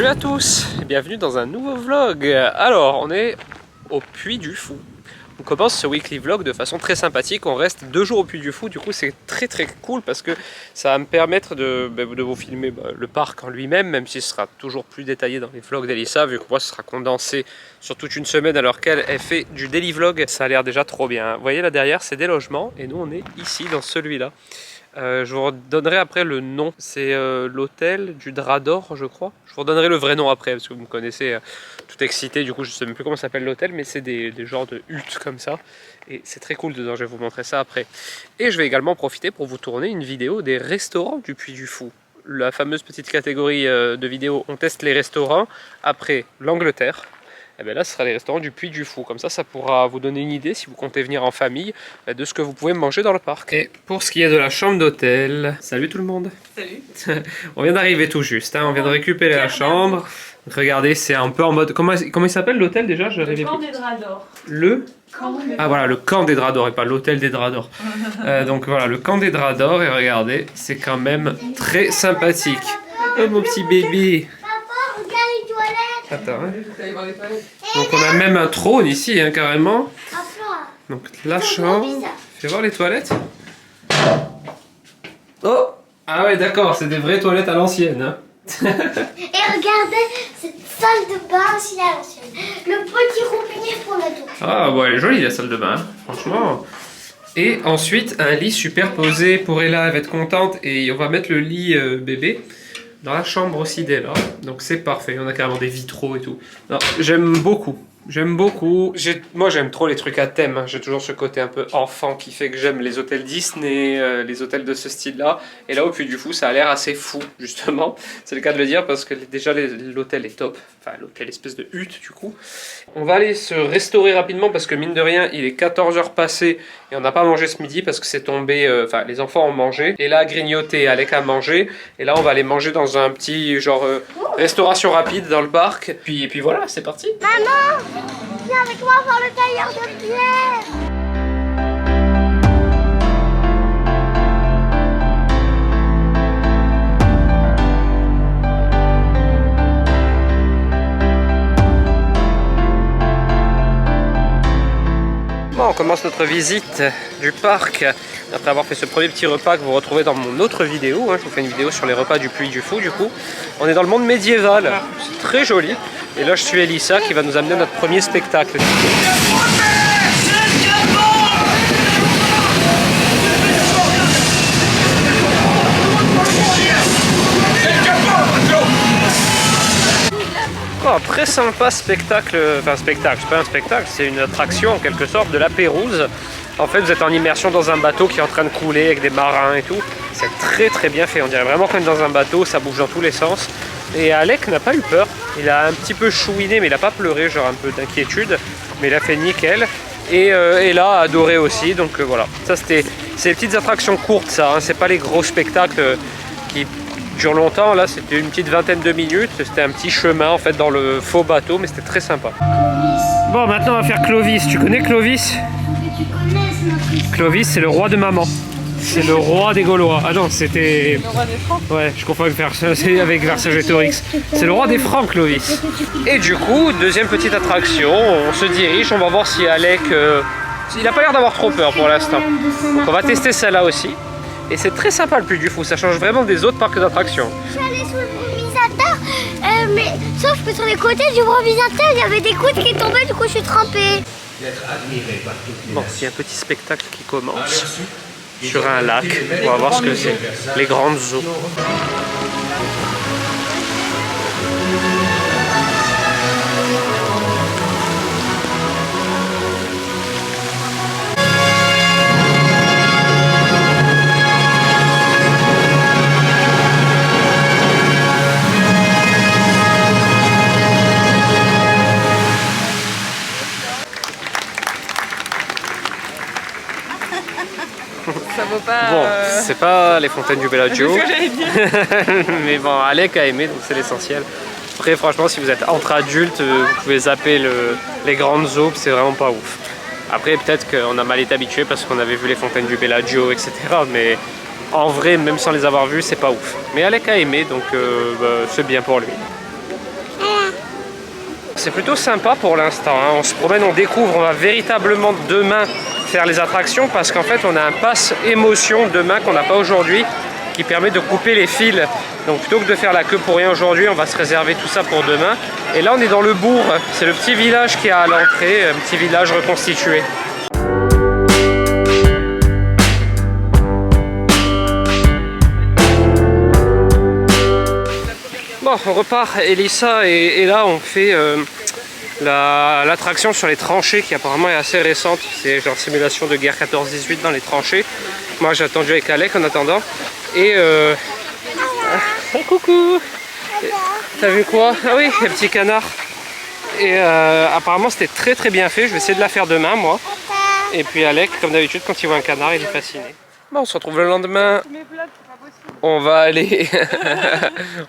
à tous et bienvenue dans un nouveau vlog. Alors on est au Puy du Fou. On commence ce weekly vlog de façon très sympathique. On reste 2 jours au Puy du Fou, du coup c'est très cool parce que ça va me permettre de vous filmer le parc en lui-même, même si ce sera toujours plus détaillé dans les vlogs d'Elissa, vu que moi ce sera condensé sur toute une semaine alors qu'elle fait du daily vlog. Ça a l'air déjà trop bien. Vous voyez là derrière c'est des logements et nous on est ici dans celui-là. Je vous redonnerai après le nom, c'est l'hôtel du Drap d'Or je crois. Je vous redonnerai le vrai nom après parce que vous me connaissez tout excité, du coup je sais même plus comment s'appelle l'hôtel, mais c'est des genres de huttes comme ça. Et c'est très cool dedans, je vais vous montrer ça après. Et je vais également profiter pour vous tourner une vidéo des restaurants du Puy du Fou. La fameuse petite catégorie de vidéos, on teste les restaurants, après l'Angleterre. Et bien là ce sera les restaurants du Puy du Fou, comme ça pourra vous donner une idée si vous comptez venir en famille de ce que vous pouvez manger dans le parc. Et pour ce qui est de la chambre d'hôtel, salut tout le monde. Salut. On vient d'arriver tout juste, hein. On vient de récupérer la chambre. Donc, regardez, c'est un peu en mode, comment il s'appelle l'hôtel déjà? Le camp des draps d'or. Le Ah voilà, le camp des draps d'or et pas l'hôtel des draps d'or. Donc voilà, le camp des draps d'or, et regardez, c'est quand même très sympathique. Oh mon petit bébé. Attends, hein. Donc on a même un trône ici, hein, carrément. Donc la chambre. Fais voir les toilettes. Oh. Ah ouais, d'accord, c'est des vraies toilettes à l'ancienne. Hein. Et regardez, cette salle de bain aussi à l'ancienne. Le petit robinet pour la douche. Ah ouais, elle est jolie la salle de bain, hein, franchement. Et ensuite, un lit superposé pour Ella, elle va être contente. Et on va mettre le lit bébé dans la chambre aussi d'Ella. Donc c'est parfait, on a carrément des vitraux et tout. J'aime beaucoup. J'aime beaucoup. Moi j'aime trop les trucs à thème, hein. J'ai toujours ce côté un peu enfant qui fait que j'aime les hôtels Disney, les hôtels de ce style-là. Et là au Puy du Fou ça a l'air assez fou justement. C'est le cas de le dire parce que déjà l'hôtel est top. Enfin l'hôtel espèce de hutte du coup. On va aller se restaurer rapidement parce que mine de rien il est 14h passé et on n'a pas mangé ce midi parce que c'est tombé... Enfin les enfants ont mangé. Et là a grignoté, Alec a mangé. Et là on va aller manger dans un petit genre restauration rapide dans le parc. Et puis voilà, c'est parti. Maman, viens avec moi voir le tailleur de pierre. Bon, on commence notre visite du parc après avoir fait ce premier petit repas que vous retrouvez dans mon autre vidéo. Hein. Je vous fais une vidéo sur les repas du Puy du Fou du coup. On est dans le monde médiéval, c'est très joli. Et là je suis Elissa qui va nous amener notre premier spectacle. Oh, très sympa spectacle, enfin spectacle, c'est pas un spectacle, c'est une attraction en quelque sorte de la Pérouse. En fait vous êtes en immersion dans un bateau qui est en train de couler avec des marins et tout. C'est très bien fait, on dirait vraiment qu'on est dans un bateau, ça bouge dans tous les sens. Et Alec n'a pas eu peur, il a un petit peu chouiné mais il n'a pas pleuré, genre un peu d'inquiétude. Mais il a fait nickel. Et Ella a adoré aussi, donc voilà. Ça c'est les petites attractions courtes ça, hein. C'est pas les gros spectacles qui dure longtemps, là c'était une petite vingtaine de minutes, c'était un petit chemin en fait dans le faux bateau, mais c'était très sympa. Bon, maintenant on va faire Clovis. Tu connais Clovis? Clovis c'est le roi de maman. C'est le roi des Gaulois. Ah non, c'était... Le roi des Francs. Ouais, je confonds avec Vercingétorix. C'est le roi des Francs, Clovis. Et du coup, deuxième petite attraction, on se dirige, on va voir si Alec... il a pas l'air d'avoir trop peur pour l'instant. Donc on va tester celle-là aussi. Et c'est très sympa le Puy du Fou, ça change vraiment des autres parcs d'attractions. Je suis allée sous le improvisateur, mais sauf que sur les côtés du improvisateur, il y avait des gouttes qui tombaient, du coup je suis trempée. Bon, il y a un petit spectacle qui commence sur un lac. On va voir ce que c'est. Les grandes eaux. Ça vaut pas... Bon, c'est pas les fontaines du Bellagio. C'est ce que j'allais dire. Mais bon, Alec a aimé, donc c'est l'essentiel. Après, franchement, si vous êtes entre adultes, vous pouvez zapper les grandes eaux, c'est vraiment pas ouf. Après, peut-être qu'on a mal été habitué parce qu'on avait vu les fontaines du Bellagio, etc. Mais en vrai, même sans les avoir vues, c'est pas ouf. Mais Alec a aimé, donc c'est bien pour lui. C'est plutôt sympa pour l'instant, hein. On se promène, on découvre, on va véritablement demain faire les attractions parce qu'en fait on a un pass émotion demain qu'on n'a pas aujourd'hui qui permet de couper les fils. Donc plutôt que de faire la queue pour rien aujourd'hui, on va se réserver tout ça pour demain. Et là on est dans le bourg, c'est le petit village qui est à l'entrée, un petit village reconstitué. Bon, on repart, Elissa et là on fait l'attraction sur les tranchées qui apparemment est assez récente. C'est genre simulation de guerre 14-18 dans les tranchées. Moi j'ai attendu avec Alec en attendant. Et oh, coucou. T'as vu quoi? Ah oui, le petit canard. Et apparemment c'était très très bien fait. Je vais essayer de la faire demain moi. Et puis Alec, comme d'habitude, quand il voit un canard, il est fasciné. Bon, on se retrouve le lendemain. On va aller...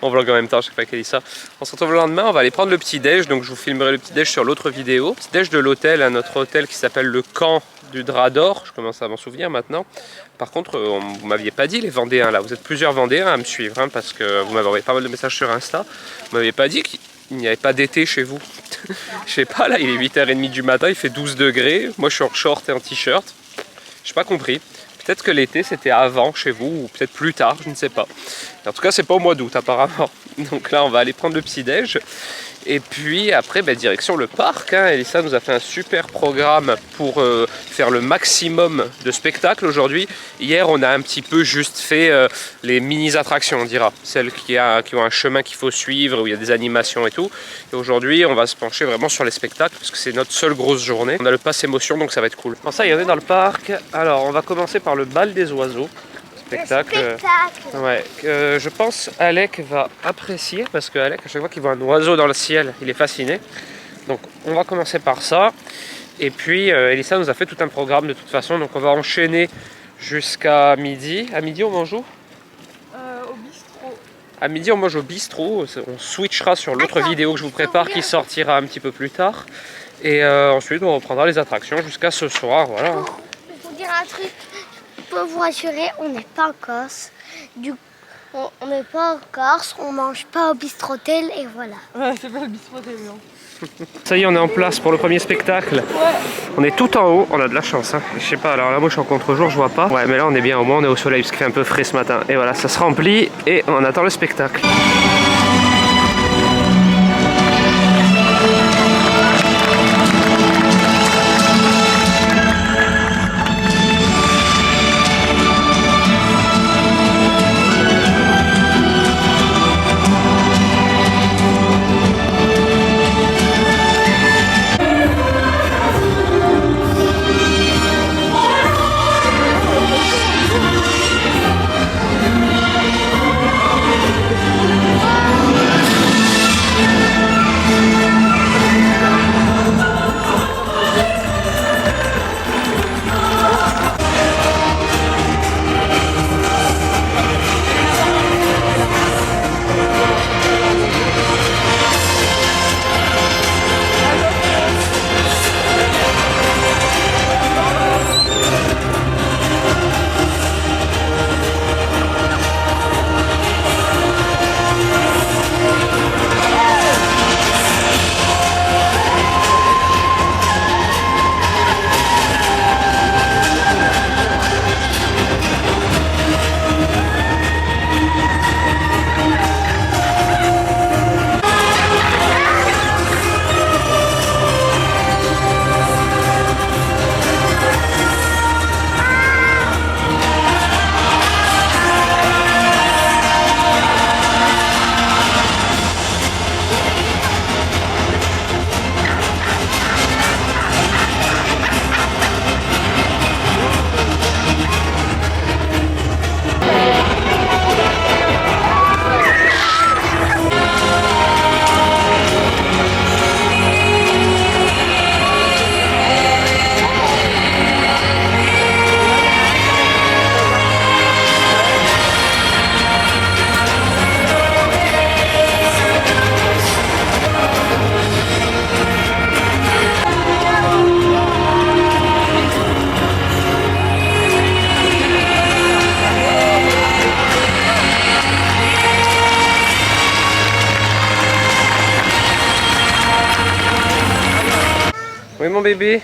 on vlog en même temps, je sais pas quelle est ça. On se retrouve le lendemain, on va aller prendre le petit-déj. Donc je vous filmerai le petit-déj sur l'autre vidéo. Petit-déj de l'hôtel, notre hôtel qui s'appelle le Camp du Drap d'Or. Je commence à m'en souvenir maintenant. Par contre, vous m'aviez pas dit les Vendéens là. Vous êtes plusieurs Vendéens à me suivre, hein, parce que vous m'avez envoyé pas mal de messages sur Insta. Vous m'avez pas dit qu'il n'y avait pas d'été chez vous. Je sais pas, là il est 8h30 du matin, il fait 12 degrés. Moi je suis en short et en t-shirt. J'ai pas compris. Peut-être que l'été c'était avant chez vous ou peut-être plus tard, je ne sais pas. En tout cas c'est pas au mois d'août apparemment. Donc là on va aller prendre le petit-déj. Et puis après direction le parc, hein. Elissa nous a fait un super programme pour faire le maximum de spectacles aujourd'hui. Hier on a un petit peu juste fait les mini attractions on dira. Celles qui ont un chemin qu'il faut suivre, où il y a des animations et tout. Et aujourd'hui on va se pencher vraiment sur les spectacles parce que c'est notre seule grosse journée. On a le pass émotion donc ça va être cool. Bon ça y est, on est dans le parc. Alors on va commencer par le bal des oiseaux. Spectacle. Ouais, je pense Alec va apprécier parce que Alec à chaque fois qu'il voit un oiseau dans le ciel il est fasciné. Donc on va commencer par ça et puis Elissa nous a fait tout un programme de toute façon, donc on va enchaîner jusqu'à midi. À midi on mange où? Au bistrot. À midi on mange au bistrot, on switchera sur l'autre vidéo que je vous prépare qui sortira un petit peu plus tard et ensuite on reprendra les attractions jusqu'à ce soir, voilà. Je vais vous dire un truc. Je peux vous rassurer, on n'est pas en Corse. On n'est pas en Corse, on mange pas au bistrotel et voilà. Ouais, c'est pas le bistrot non. Ça y est, on est en place pour le premier spectacle. Ouais. On est tout en haut, on a de la chance, hein. Je sais pas, alors là moi je suis en contre-jour, je vois pas. Ouais mais là on est bien, au moins on est au soleil parce qu'il fait un peu frais ce matin. Et voilà, ça se remplit et on attend le spectacle. Oui mon bébé.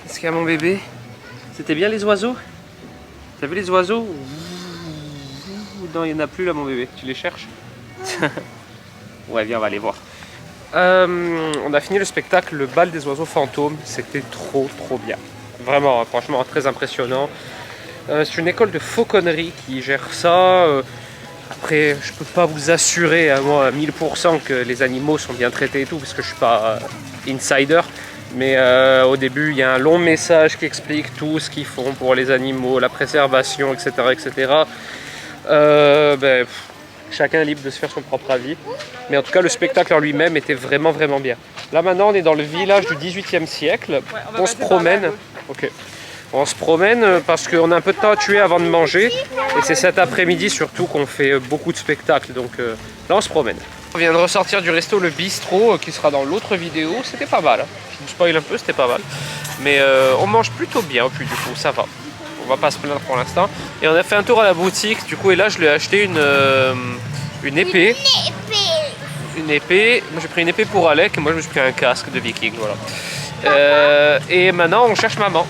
Qu'est-ce qu'il y a mon bébé? C'était bien les oiseaux? T'as vu les oiseaux? Non, il n'y en a plus là mon bébé. Tu les cherches? Ouais, viens, on va aller voir. On a fini le spectacle, le bal des oiseaux fantômes. C'était trop bien. Vraiment, franchement, très impressionnant. C'est une école de fauconnerie qui gère ça. Après, je peux pas vous assurer à moi à 1000% que les animaux sont bien traités et tout, parce que je suis pas insider. Mais au début, il y a un long message qui explique tout ce qu'ils font pour les animaux, la préservation, etc. etc. Chacun est libre de se faire son propre avis. Mais en tout cas, le spectacle en lui-même était vraiment bien. Là maintenant, on est dans le village du 18e siècle. Ouais, on se promène. Ok. On se promène parce qu'on a un peu de temps à tuer avant de manger. Et c'est cet après-midi surtout qu'on fait beaucoup de spectacles. Donc là, on se promène. On vient de ressortir du resto Le Bistrot qui sera dans l'autre vidéo. C'était pas mal. Je vous spoil un peu, c'était pas mal. Mais on mange plutôt bien au Puy du Fou, ça va. On va pas se plaindre pour l'instant. Et on a fait un tour à la boutique. Du coup, et là, je lui ai acheté une épée. Une épée. Moi, j'ai pris une épée pour Alec. Et moi, je me suis pris un casque de viking. Voilà. Et maintenant, on cherche maman.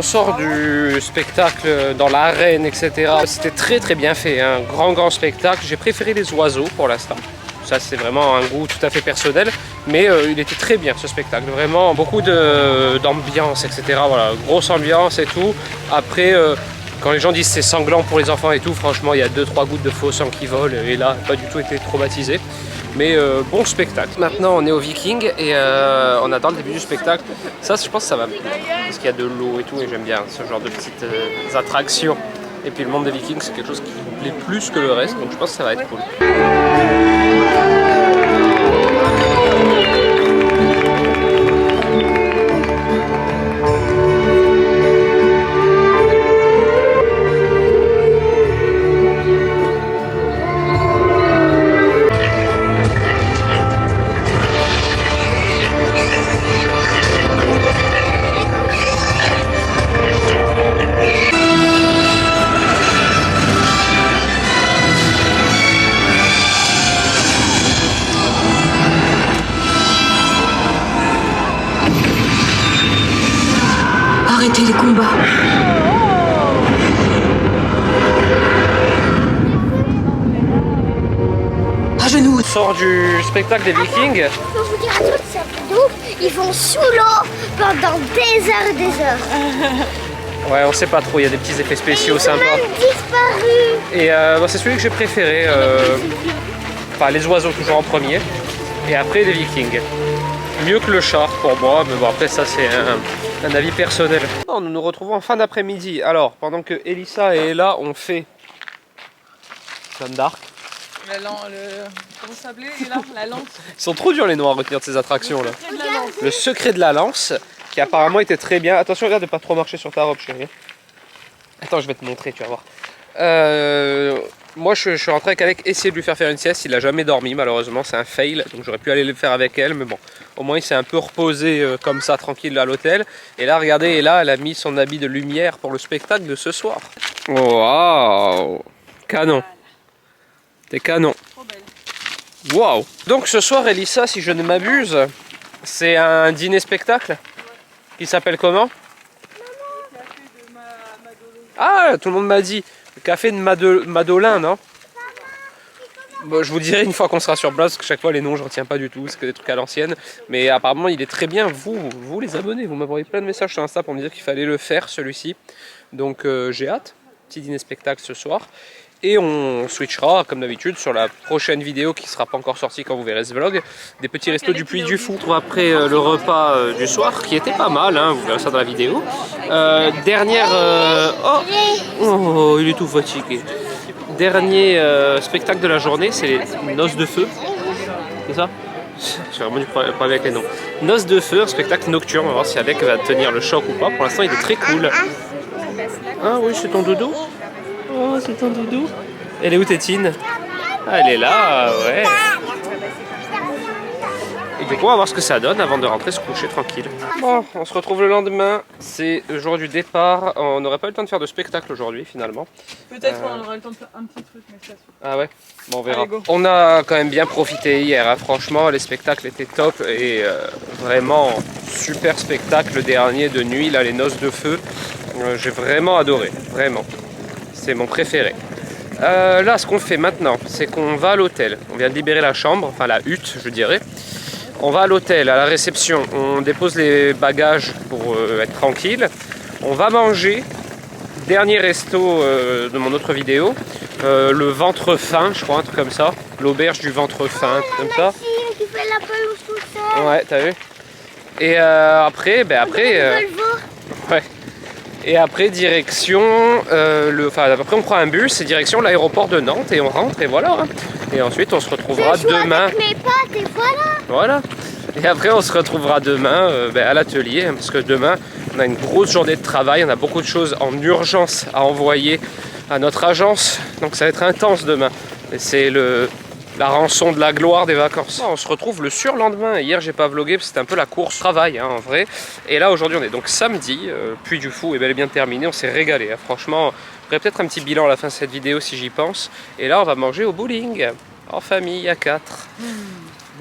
Sort du spectacle dans l'arène, etc. C'était très bien fait, un grand spectacle. J'ai préféré les oiseaux pour l'instant. Ça c'est vraiment un goût tout à fait personnel, mais il était très bien ce spectacle. Vraiment beaucoup d'ambiance, etc. Voilà, grosse ambiance et tout. Après, quand les gens disent c'est sanglant pour les enfants et tout, franchement il y a 2-3 gouttes de faux sang qui volent et là pas du tout été traumatisé. Mais bon spectacle. Maintenant on est au Viking et on attend le début du spectacle. Ça je pense que ça va me plaire parce qu'il y a de l'eau et tout et j'aime bien ce genre de petites attractions. Et puis le monde des Vikings c'est quelque chose qui me plaît plus que le reste, donc je pense que ça va être cool. Arrêtez les combats. À genoux. On sort du spectacle des Vikings. Je peux vous dire un truc, c'est un truc de ouf. Ils vont sous l'eau pendant des heures et des heures. Ouais, on sait pas trop, il y a des petits effets spéciaux Ils ont sympas. même disparu. Et c'est celui que j'ai préféré. Enfin, les oiseaux toujours en premier. Et après les Vikings. Mieux que le char pour moi, mais bon après ça c'est un avis personnel. Nous nous retrouvons en fin d'après-midi. Alors, pendant que Elissa et Ella ont fait Jeanne d'Arc. Comment ça s'appelait? La lance. Ils sont trop durs les noirs à retenir de ces attractions là. De la lance. Le secret de la lance, qui apparemment était très bien. Attention, regarde de pas trop marcher sur ta robe, chérie. Attends, je vais te montrer, tu vas voir. Moi, je suis rentré avec Alec, essayer de lui faire une sieste. Il a jamais dormi, malheureusement, c'est un fail. Donc j'aurais pu aller le faire avec elle, mais bon. Au moins, il s'est un peu reposé comme ça, tranquille à l'hôtel. Et là, regardez, et là, elle a mis son habit de lumière pour le spectacle de ce soir. Waouh! Canon. T'es canon. Trop belle. Waouh! Donc ce soir, Elissa, si je ne m'abuse, c'est un dîner-spectacle qui s'appelle comment? Ah, tout le monde m'a dit. Le café de Madolin, non? Bon, je vous dirai une fois qu'on sera sur place, parce que chaque fois les noms je retiens pas du tout, c'est que des trucs à l'ancienne. Mais apparemment il est très bien, vous les abonnés, vous m'envoyez plein de messages sur Insta pour me dire qu'il fallait le faire celui-ci. Donc j'ai hâte, petit dîner spectacle ce soir. Et on switchera comme d'habitude sur la prochaine vidéo qui sera pas encore sortie quand vous verrez ce vlog, des petits restos du Puy du Fou. On retrouve après le repas du soir qui était pas mal, hein, vous verrez ça dans la vidéo. Dernière... Oh, il est tout fatigué. Dernier spectacle de la journée, c'est les noces de feu. C'est ça? J'ai vraiment du problème avec les noms. Noces de feu, un spectacle nocturne. On va voir si Alec va tenir le choc ou pas. Pour l'instant, il est très cool. Ah oui, c'est ton doudou? Oh, c'est ton doudou. Elle est où, Tétine? Ah, elle est là, ouais. Et du coup, on va voir ce que ça donne avant de rentrer se coucher tranquille. Bon, on se retrouve le lendemain. C'est le jour du départ. On n'aurait pas eu le temps de faire de spectacle aujourd'hui, finalement. Peut-être qu'on aura le temps de faire un petit truc, mais ça suffit. Ah ouais? Bon, on verra. Allez, go. On a quand même bien profité hier, hein. Franchement, les spectacles étaient top et vraiment super spectacle le dernier de nuit, là, les noces de feu. J'ai vraiment adoré, vraiment. C'est mon préféré. Là, ce qu'on fait maintenant, c'est qu'on va à l'hôtel. On vient de libérer la chambre, enfin la hutte, je dirais. On va à l'hôtel, à la réception. On dépose les bagages pour être tranquille. On va manger. Dernier resto de mon autre vidéo. Le ventre fin, je crois, un truc comme ça. L'auberge du ventre fin, un truc comme ça. Qui fait la pelouse tout seul. Ouais, t'as vu? Et après, ouais. Et après, direction, après on prend un bus et direction l'aéroport de Nantes et on rentre et voilà. Hein. Et ensuite on se retrouvera demain. Avec mes potes et voilà. Voilà. Et après on se retrouvera demain à l'atelier hein, parce que demain on a une grosse journée de travail, on a beaucoup de choses en urgence à envoyer à notre agence. Donc ça va être intense demain. Et c'est la rançon de la gloire des vacances. On se retrouve le surlendemain. Hier, j'ai pas vlogué parce que c'était un peu la course travail hein, en vrai. Et là, aujourd'hui, on est donc samedi. Puy du Fou est bel et bien terminé. On s'est régalé. Hein. Franchement, je ferai peut-être un petit bilan à la fin de cette vidéo si j'y pense. Et là, on va manger au bowling en famille à 4.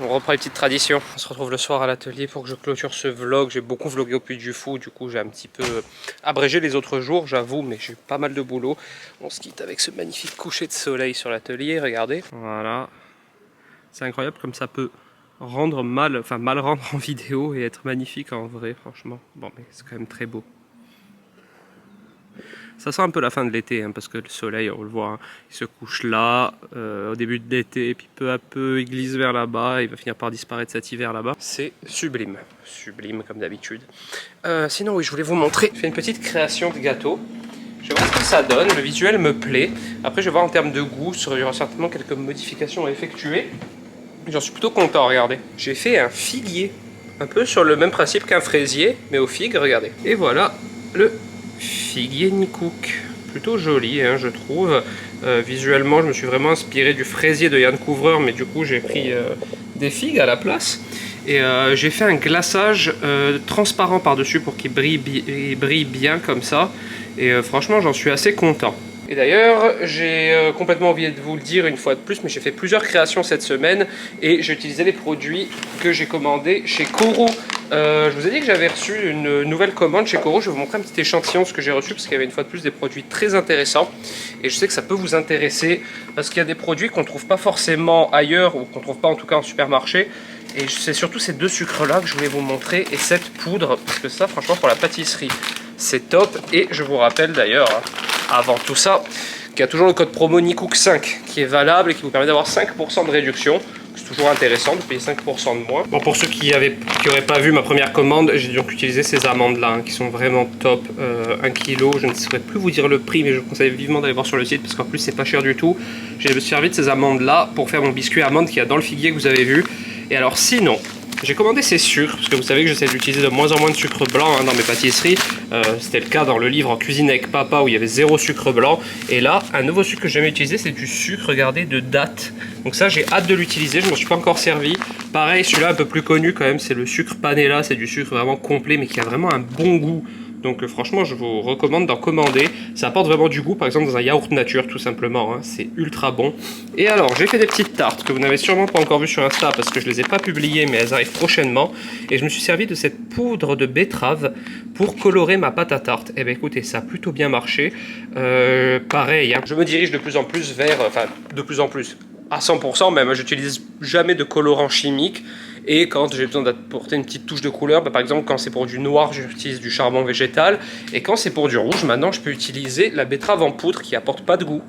On reprend les petites traditions. On se retrouve le soir à l'atelier pour que je clôture ce vlog. J'ai beaucoup vlogué au Puy du Fou. Du coup, j'ai un petit peu abrégé les autres jours, j'avoue, mais j'ai pas mal de boulot. On se quitte avec ce magnifique coucher de soleil sur l'atelier. Regardez. Voilà. C'est incroyable comme ça peut mal rendre en vidéo et être magnifique en vrai, franchement. Bon, mais c'est quand même très beau. Ça sent un peu la fin de l'été, hein, parce que le soleil, on le voit, hein, il se couche là, au début de l'été, puis peu à peu, il glisse vers là-bas, il va finir par disparaître cet hiver là-bas. C'est sublime, sublime comme d'habitude. Sinon, oui, je voulais vous montrer, je fais une petite création de gâteau. Je vais voir ce que ça donne, le visuel me plaît. Après, je vais voir en termes de goût, il y aura certainement quelques modifications à effectuer. J'en suis plutôt content, regardez. J'ai fait un figuier, un peu sur le même principe qu'un fraisier, mais aux figues, regardez. Et voilà le figuier Nicook. Plutôt joli, hein, je trouve. Visuellement, je me suis vraiment inspiré du fraisier de Yann Couvreur, mais du coup, j'ai pris des figues à la place. Et j'ai fait un glaçage transparent par-dessus pour qu'il brille bien comme ça. Et franchement, j'en suis assez content. Et d'ailleurs, j'ai complètement oublié de vous le dire une fois de plus, mais j'ai fait plusieurs créations cette semaine et j'ai utilisé les produits que j'ai commandés chez Coro. Je vous ai dit que j'avais reçu une nouvelle commande chez Coro. Je vais vous montrer un petit échantillon de ce que j'ai reçu parce qu'il y avait une fois de plus des produits très intéressants. Et je sais que ça peut vous intéresser parce qu'il y a des produits qu'on ne trouve pas forcément ailleurs ou qu'on ne trouve pas en tout cas en supermarché. Et c'est surtout ces deux sucres-là que je voulais vous montrer et cette poudre parce que ça, franchement, pour la pâtisserie, c'est top. Et je vous rappelle d'ailleurs, avant tout ça, qu'il y a toujours le code promo NICOOK5 qui est valable et qui vous permet d'avoir 5% de réduction. C'est toujours intéressant de payer 5% de moins. Bon, pour ceux qui n'auraient pas vu ma première commande, j'ai donc utilisé ces amandes-là hein, qui sont vraiment top. 1 kg, je ne saurais plus vous dire le prix, mais je vous conseille vivement d'aller voir sur le site parce qu'en plus c'est pas cher du tout. J'ai servi de ces amandes-là pour faire mon biscuit amande qu'il y a dans le figuier que vous avez vu. Et alors sinon, j'ai commandé ces sucres, parce que vous savez que j'essaie d'utiliser de moins en moins de sucre blanc hein, dans mes pâtisseries. C'était le cas dans le livre En cuisine avec papa où il y avait 0 sucre blanc. Et là, un nouveau sucre que j'ai jamais utilisé, c'est du sucre, regardez, de date. Donc ça, j'ai hâte de l'utiliser, je ne m'en suis pas encore servi. Pareil, celui-là un peu plus connu quand même, c'est le sucre Panela. C'est du sucre vraiment complet, mais qui a vraiment un bon goût. Donc franchement, je vous recommande d'en commander. Ça apporte vraiment du goût, par exemple dans un yaourt nature, tout simplement. Hein. C'est ultra bon. Et alors, j'ai fait des petites tartes que vous n'avez sûrement pas encore vues sur Insta parce que je ne les ai pas publiées, mais elles arrivent prochainement. Et je me suis servi de cette poudre de betterave pour colorer ma pâte à tarte. Et bien écoutez, ça a plutôt bien marché. Pareil, hein. Je me dirige de plus en plus vers... Enfin, de plus en plus... à 100% même, j'utilise jamais de colorant chimique et quand j'ai besoin d'apporter une petite touche de couleur, par exemple quand c'est pour du noir j'utilise du charbon végétal et quand c'est pour du rouge maintenant je peux utiliser la betterave en poudre qui apporte pas de goût.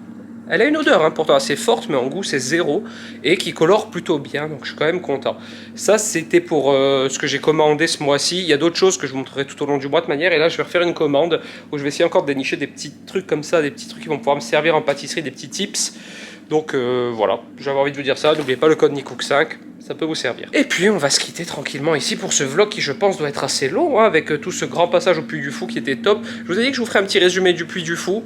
Elle a une odeur hein, pourtant assez forte mais en goût c'est 0 et qui colore plutôt bien donc je suis quand même content. Ça c'était pour ce que j'ai commandé ce mois-ci. Il y a d'autres choses que je vous montrerai tout au long du mois de manière et là je vais refaire une commande où je vais essayer encore de dénicher des petits trucs comme ça, des petits trucs qui vont pouvoir me servir en pâtisserie, des petits tips. Donc voilà, j'avais envie de vous dire ça, n'oubliez pas le code NICOOK5, ça peut vous servir. Et puis on va se quitter tranquillement ici pour ce vlog qui je pense doit être assez long, hein, avec tout ce grand passage au Puy du Fou qui était top. Je vous ai dit que je vous ferai un petit résumé du Puy du Fou.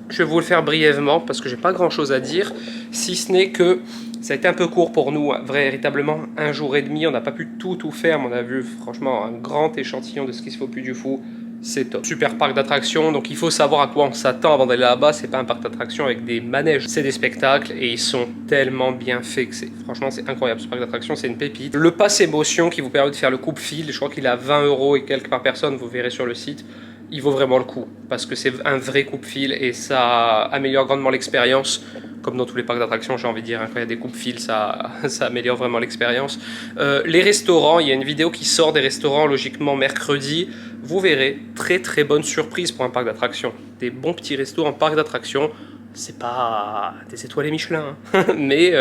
Je vais vous le faire brièvement parce que j'ai pas grand chose à dire, si ce n'est que ça a été un peu court pour nous, véritablement 1 jour et demi, on n'a pas pu tout faire, mais on a vu franchement un grand échantillon de ce qui se fait au Puy du Fou, c'est top. Super parc d'attractions, donc il faut savoir à quoi on s'attend avant d'aller là-bas, c'est pas un parc d'attractions avec des manèges, c'est des spectacles et ils sont tellement bien faits que franchement c'est incroyable, ce parc d'attractions c'est une pépite. Le pass émotion qui vous permet de faire le coupe-fil, je crois qu'il est à 20 € et quelques par personne, vous verrez sur le site. Il vaut vraiment le coup, parce que c'est un vrai coupe-fil et ça améliore grandement l'expérience, comme dans tous les parcs d'attractions, j'ai envie de dire, hein, quand il y a des coupe-fils, ça améliore vraiment l'expérience. Les restaurants, il y a une vidéo qui sort des restaurants, logiquement mercredi, vous verrez, très bonne surprise pour un parc d'attractions. Des bons petits restos en parc d'attractions, c'est pas des étoiles et Michelin, hein, mais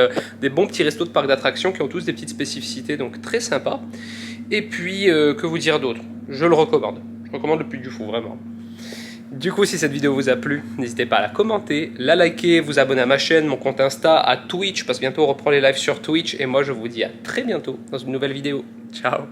des bons petits restos de parc d'attractions qui ont tous des petites spécificités, donc très sympa. Et puis, que vous dire d'autre? Je le recommande. Je recommande le Puy du Fou, vraiment. Du coup, si cette vidéo vous a plu, n'hésitez pas à la commenter, la liker, vous abonner à ma chaîne, mon compte Insta, à Twitch, parce que bientôt on reprend les lives sur Twitch. Et moi, je vous dis à très bientôt dans une nouvelle vidéo. Ciao!